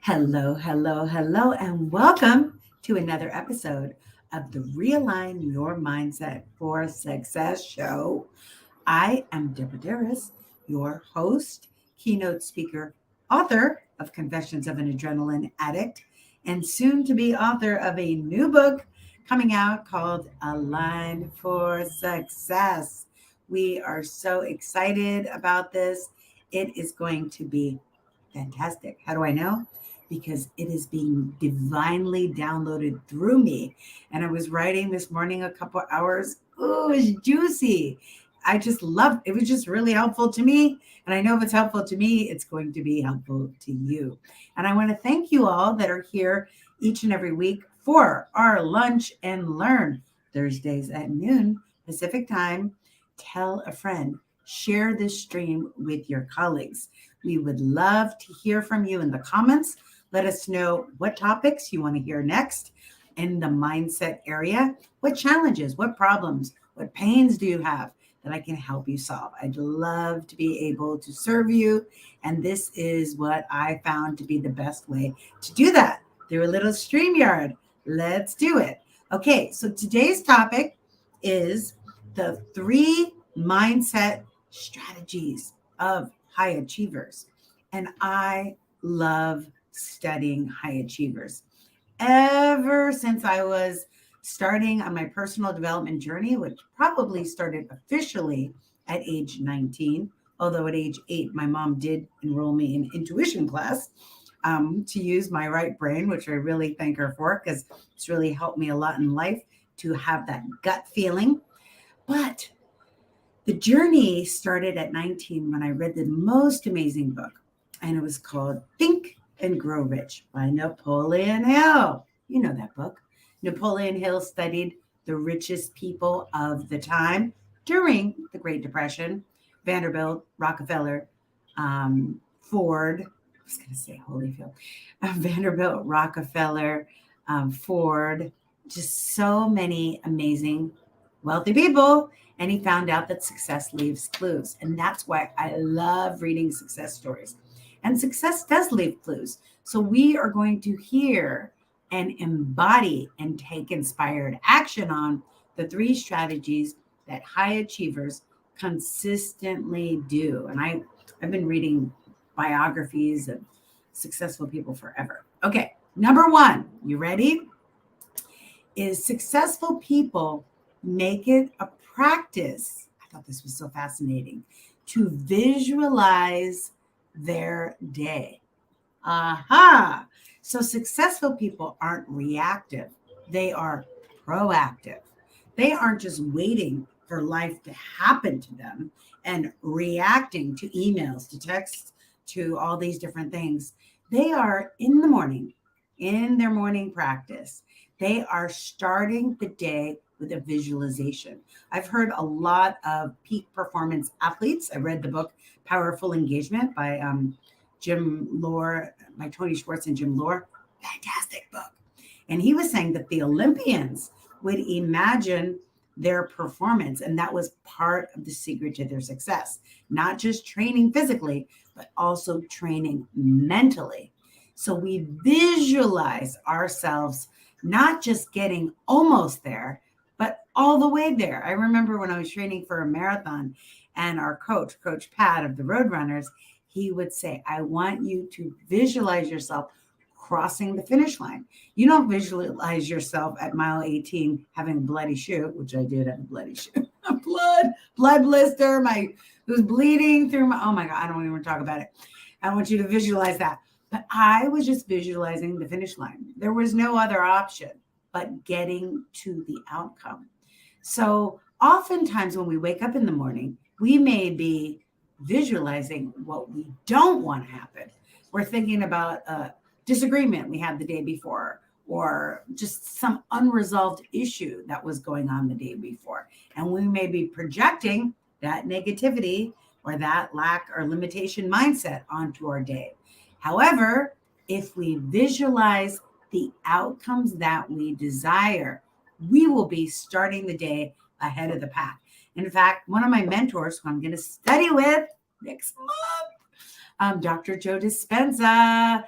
Hello, hello, hello, and welcome to another episode of the Realign Your Mindset for Success show. I am Deborah Darris, your host, keynote speaker, author of Confessions of an Adrenaline Addict, and soon to be author of a new book coming out called Align for Success. We are so excited about this. It is going to be fantastic. How do I know? Because it is being divinely downloaded through me. And I was writing this morning a couple hours. Oh, it's juicy. I just loved it. It was just really helpful to me. And I know if it's helpful to me, it's going to be helpful to you. And I want to thank you all that are here each and every week for our Lunch and Learn Thursdays at noon Pacific time. Tell a friend, share this stream with your colleagues. We would love to hear from you in the comments. Let us know what topics you want to hear next in the mindset area. What challenges, what problems, what pains do you have that I can help you solve? I'd love to be able to serve you. And this is what I found to be the best way to do that through a little StreamYard. Let's do it. Okay, so today's topic is the 3 mindset strategies of high achievers. And I love studying high achievers. Ever since I was starting on my personal development journey, which probably started officially at age 19, although at age 8, my mom did enroll me in intuition class to use my right brain, which I really thank her for because it's really helped me a lot in life to have that gut feeling. But the journey started at 19 when I read the most amazing book, and it was called Think and Grow Rich by Napoleon Hill. You know that book. Napoleon Hill studied the richest people of the time during the Great Depression. Vanderbilt, Rockefeller, Ford. I was going to say Holyfield. Vanderbilt, Rockefeller, Ford. Just so many amazing, wealthy people. And he found out that success leaves clues. And that's why I love reading success stories. And success does leave clues. So we are going to hear and embody and take inspired action on the 3 strategies that high achievers consistently do. And I've been reading biographies of successful people forever. Okay, number 1, you ready? Is successful people make it a practice. I thought this was so fascinating to visualize their day. Aha. So successful people aren't reactive. They are proactive. They aren't just waiting for life to happen to them and reacting to emails, to texts, to all these different things. They are in the morning, in their morning practice. They are starting the day with a visualization. I've heard a lot of peak performance athletes. I read the book Powerful Engagement by Jim Lohr, by Tony Schwartz and Jim Lohr. Fantastic book. And he was saying that the Olympians would imagine their performance, and that was part of the secret to their success. Not just training physically, but also training mentally. So we visualize ourselves not just getting almost there, but all the way there. I remember when I was training for a marathon and our coach, Coach Pat of the Roadrunners, he would say, I want you to visualize yourself crossing the finish line. You don't visualize yourself at mile 18 having a bloody shoe, which I did have a bloody shoe, a blood blister, it was bleeding through oh my God, I don't even want to talk about it. I want you to visualize that. But I was just visualizing the finish line. There was no other option but getting to the outcome. So oftentimes when we wake up in the morning, we may be visualizing what we don't want to happen. We're thinking about a disagreement we had the day before, or just some unresolved issue that was going on the day before. And we may be projecting that negativity or that lack or limitation mindset onto our day. However, if we visualize the outcomes that we desire, we will be starting the day ahead of the pack. In fact, one of my mentors, who I'm going to study with next month, Dr. Joe Dispenza,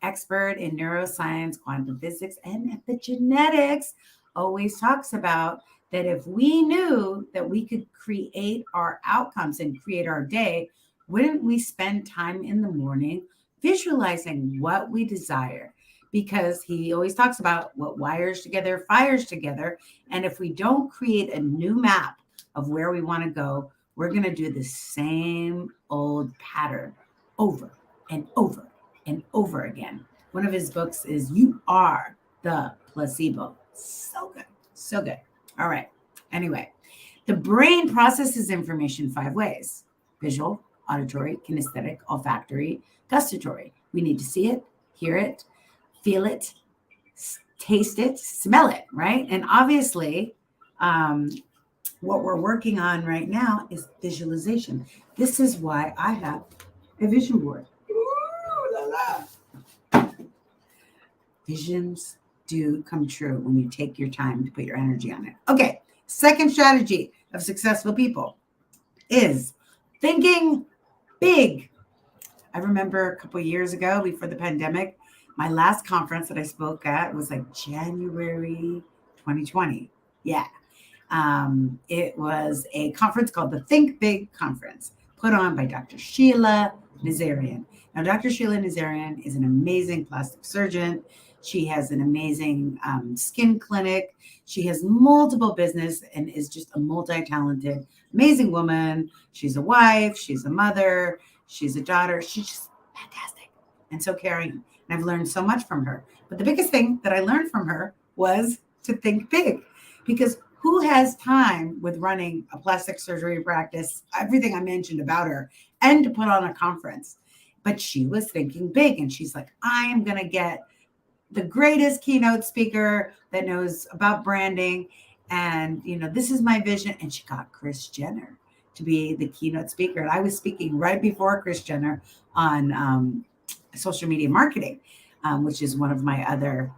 expert in neuroscience, quantum physics, and epigenetics, always talks about that if we knew that we could create our outcomes and create our day, wouldn't we spend time in the morning visualizing what we desire? Because he always talks about what wires together, fires together. And if we don't create a new map of where we want to go, we're going to do the same old pattern over and over and over again. One of his books is You Are the Placebo. So good. So good. All right. Anyway, the brain processes information 5 ways: visual, auditory, kinesthetic, olfactory, gustatory. We need to see it, hear it, feel it, taste it, smell it, right? And obviously, what we're working on right now is visualization. This is why I have a vision board. Ooh, la la. Visions do come true when you take your time to put your energy on it. Okay, second strategy of successful people is thinking big. I remember a couple of years ago before the pandemic, my last conference that I spoke at was like January 2020. Yeah. It was a conference called the Think Big Conference, put on by Dr. Sheila Nazarian. Now, Dr. Sheila Nazarian is an amazing plastic surgeon. She has an amazing skin clinic. She has multiple business and is just a multi-talented, amazing woman. She's a wife. She's a mother. She's a daughter. She's just fantastic and so caring. And I've learned so much from her. But the biggest thing that I learned from her was to think big, because who has time with running a plastic surgery practice, everything I mentioned about her, and to put on a conference? But she was thinking big, and she's like, I am going to get the greatest keynote speaker that knows about branding. And, this is my vision. And she got Kris Jenner to be the keynote speaker. And I was speaking right before Kris Jenner on social media marketing, which is one of my other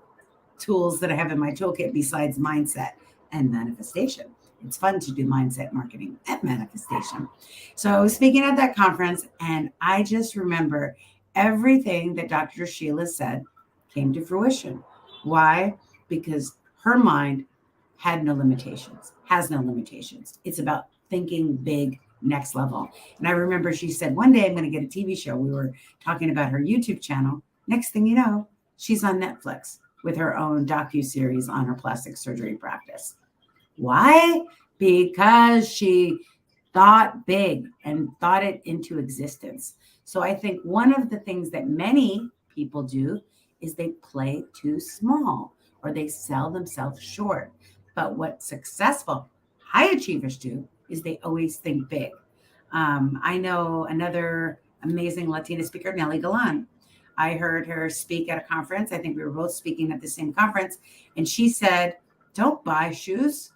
tools that I have in my toolkit besides mindset and manifestation. It's fun to do mindset marketing and manifestation. So I was speaking at that conference, and I just remember everything that Dr. Sheila said came to fruition. Why? Because her mind has no limitations. It's about thinking big, next level. And I remember she said, one day I'm going to get a TV show. We were talking about her YouTube channel. Next thing you know, she's on Netflix with her own docuseries on her plastic surgery practice. Why? Because she thought big and thought it into existence. So I think one of the things that many people do is they play too small, or they sell themselves short. But what successful high achievers do is they always think big. I know another amazing Latina speaker, Nelly Galan. I heard her speak at a conference. I think we were both speaking at the same conference. And she said, don't buy shoes,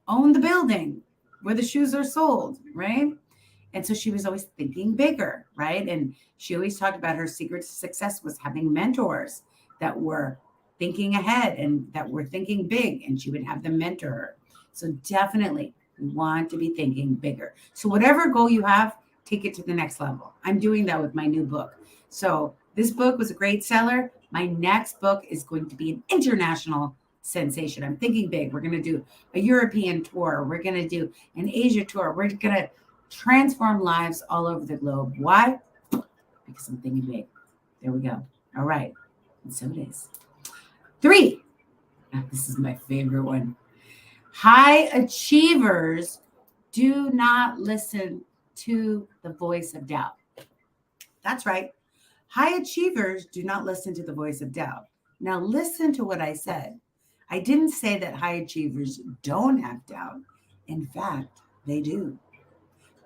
own the building where the shoes are sold, right? And so she was always thinking bigger, right? And she always talked about her secret to success was having mentors that were thinking ahead and that were thinking big, and she would have them mentor her. So definitely we want to be thinking bigger. So whatever goal you have, take it to the next level. I'm doing that with my new book. So this book was a great seller. My next book is going to be an international sensation. I'm thinking big. We're going to do a European tour. We're going to do an Asia tour. We're going to transform lives all over the globe. Why? Because I'm thinking big. There we go. All right. And so it is. 3. This is my favorite one. High achievers do not listen to the voice of doubt. That's right. High achievers do not listen to the voice of doubt. Now listen to what I said. I didn't say that high achievers don't have doubt. In fact, they do.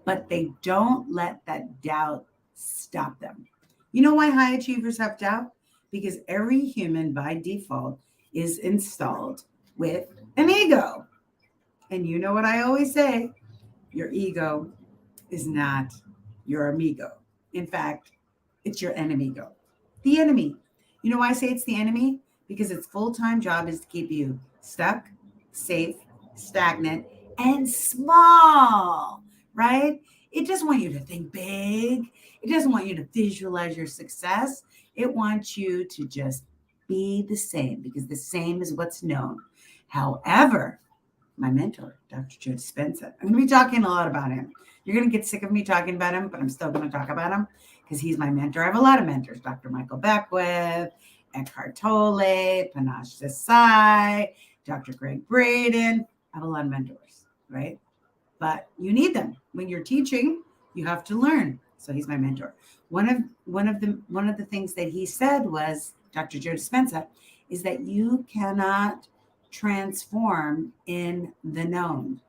But they don't let that doubt stop them. You know why high achievers have doubt? Because every human by default is installed with an ego. And you know what I always say? Your ego is not your amigo. In fact, it's your enemigo. The enemy. You know why I say it's the enemy? Because its full-time job is to keep you stuck, safe, stagnant, and small, right? It doesn't want you to think big. It doesn't want you to visualize your success. It wants you to just be the same because the same is what's known. However, my mentor, Dr. Joe Dispenza, I'm going to be talking a lot about him. You're going to get sick of me talking about him, but I'm still going to talk about him because he's my mentor. I have a lot of mentors, Dr. Michael Beckwith, Eckhart Tolle, Panache Desai, Dr. Greg Braden. I have a lot of mentors, right? But you need them. When you're teaching, you have to learn. So he's my mentor. One of the things that he said was, Dr. Joe Dispenza, is that you cannot transform in the known.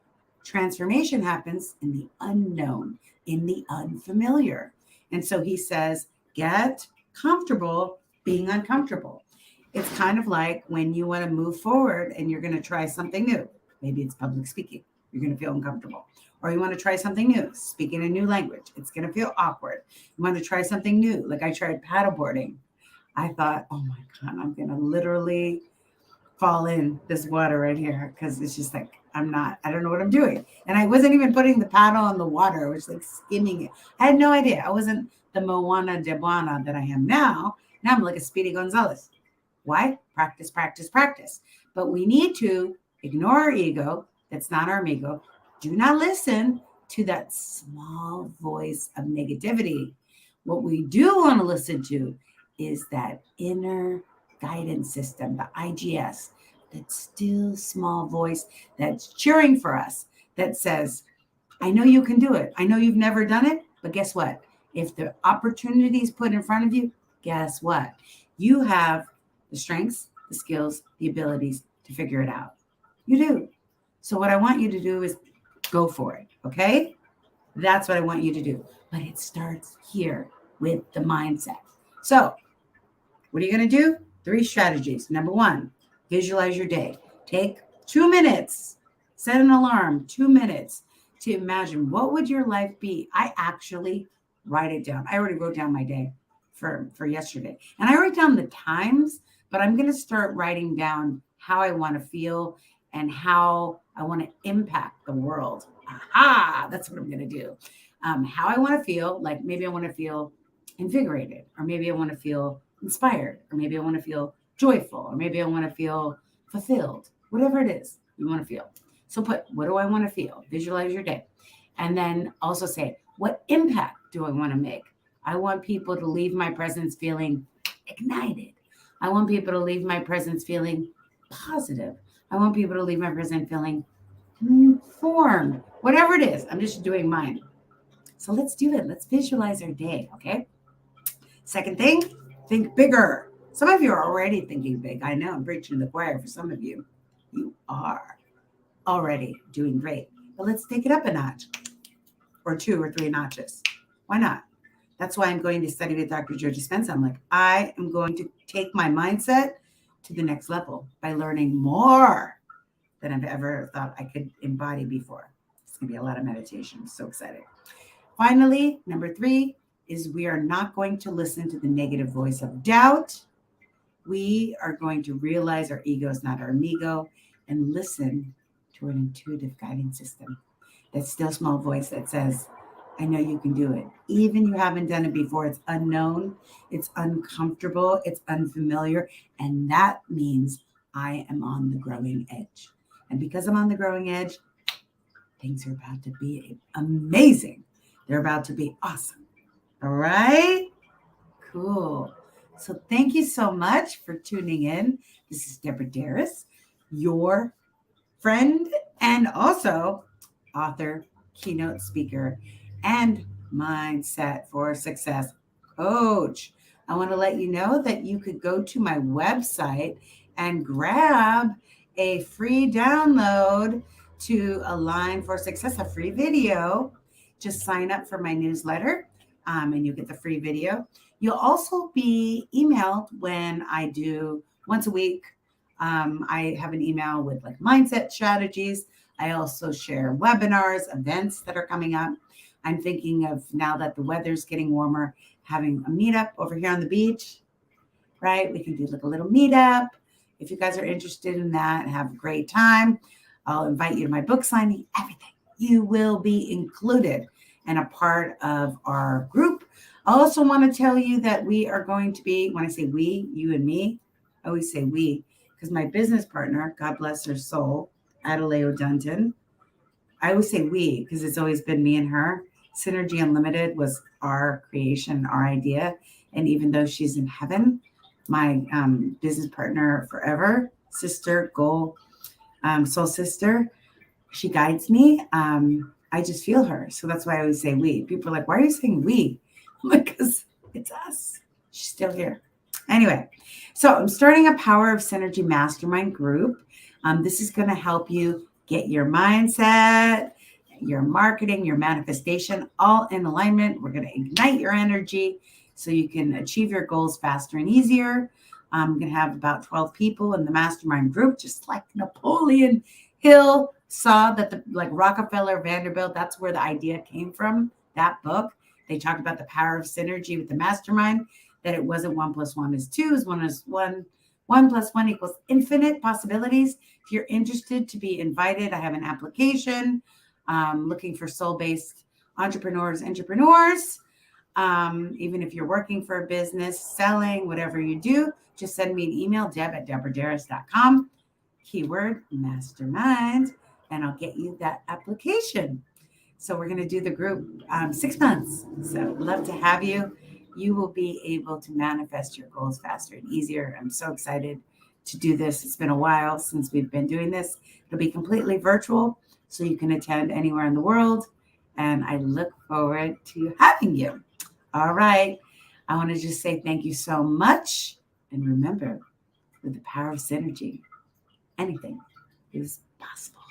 Transformation happens in the unknown, in the unfamiliar. And so he says, get comfortable being uncomfortable. It's kind of like when you want to move forward and you're going to try something new. Maybe it's public speaking. You're going to feel uncomfortable. Or you want to try something new, speaking a new language. It's going to feel awkward. You want to try something new. Like I tried paddleboarding. I thought, oh my God, I'm going to literally fall in this water right here because it's just like, I don't know what I'm doing. And I wasn't even putting the paddle in the water. I was like skimming it. I had no idea. I wasn't the Moana de Buana that I am now. Now I'm like a Speedy Gonzalez. Why? Practice, practice, practice. But we need to ignore our ego. That's not our amigo. Do not listen to that small voice of negativity. What we do want to listen to is that inner guidance system, the IGS, that still small voice that's cheering for us, that says, I know you can do it. I know you've never done it, but guess what? If the opportunity is put in front of you, guess what? You have the strengths, the skills, the abilities to figure it out. You do. So what I want you to do is go for it, okay? That's what I want you to do. But it starts here with the mindset. So what are you going to do? 3 strategies. Number 1, visualize your day. Take 2 minutes. Set an alarm, 2 minutes to imagine what would your life be. I actually write it down. I already wrote down my day for yesterday. And I write down the times, but I'm going to start writing down how I want to feel and how I want to impact the world. Aha, that's what I'm going to do. How I want to feel, like maybe I want to feel invigorated, or maybe I want to feel inspired, or maybe I want to feel joyful, or maybe I want to feel fulfilled, whatever it is you want to feel. So put, what do I want to feel? Visualize your day. And then also say, what impact do I want to make? I want people to leave my presence feeling ignited. I want people to leave my presence feeling positive. I want people to leave my presence feeling informed. Whatever it is, I'm just doing mine. So let's do it. Let's visualize our day, okay? Second thing, think bigger. Some of you are already thinking big. I know I'm preaching to the choir for some of you. You are already doing great. But let's take it up a notch, or 2 or 3 notches. Why not? That's why I'm going to study with Dr. Joe Dispenza. I'm like, I am going to take my mindset to the next level by learning more than I've ever thought I could embody before. It's going to be a lot of meditation. I'm so excited. Finally, number 3 is we are not going to listen to the negative voice of doubt. We are going to realize our ego is not our amigo and listen to an intuitive guiding system. That still small voice that says, I know you can do it. Even you haven't done it before. It's unknown. It's uncomfortable. It's unfamiliar. And that means I am on the growing edge. And because I'm on the growing edge, things are about to be amazing. They're about to be awesome. All right? Cool. So thank you so much for tuning in. This is Deborah Darris, your friend and also author, keynote speaker, and Mindset for Success coach. I want to let you know that you could go to my website and grab a free download to Align for Success, a free video. Just sign up for my newsletter and you get the free video. You'll also be emailed when I do once a week. I have an email with like mindset strategies. I also share webinars, events that are coming up. I'm thinking of, now that the weather's getting warmer, having a meetup over here on the beach, right? We can do like a little meetup. If you guys are interested in that and have a great time, I'll invite you to my book signing, everything. You will be included. and a part of our group. I also want to tell you that we are going to be, when I say we, you and me, I always say we, because my business partner, God bless her soul, Adelaide Dunton, I always say we because it's always been me and her. Synergy Unlimited was our creation, our idea. And even though she's in heaven, my business partner forever, sister, goal, soul sister, she guides me. I just feel her. So that's why I always say we. People are like, why are you saying we? Because it's us. She's still here. Anyway, so I'm starting a Power of Synergy Mastermind group. This is going to help you get your mindset, your marketing, your manifestation all in alignment. We're going to ignite your energy so you can achieve your goals faster and easier. I'm going to have about 12 people in the mastermind group, just like Napoleon Hill saw that like Rockefeller, Vanderbilt, that's where the idea came from, that book. They talked about the power of synergy with the mastermind, that it wasn't 1 + 1 is 2, is 1 is 1. 1 + 1 equals infinite possibilities. If you're interested to be invited, I have an application looking for soul-based entrepreneurs. Even if you're working for a business, selling, whatever you do, just send me an email, deb@deborahdarris.com, keyword mastermind, and I'll get you that application. So we're going to do the group 6 months. So love to have you. You will be able to manifest your goals faster and easier. I'm so excited to do this. It's been a while since we've been doing this. It'll be completely virtual, so you can attend anywhere in the world. And I look forward to having you. All right. I want to just say thank you so much. And remember, with the power of synergy, anything is possible.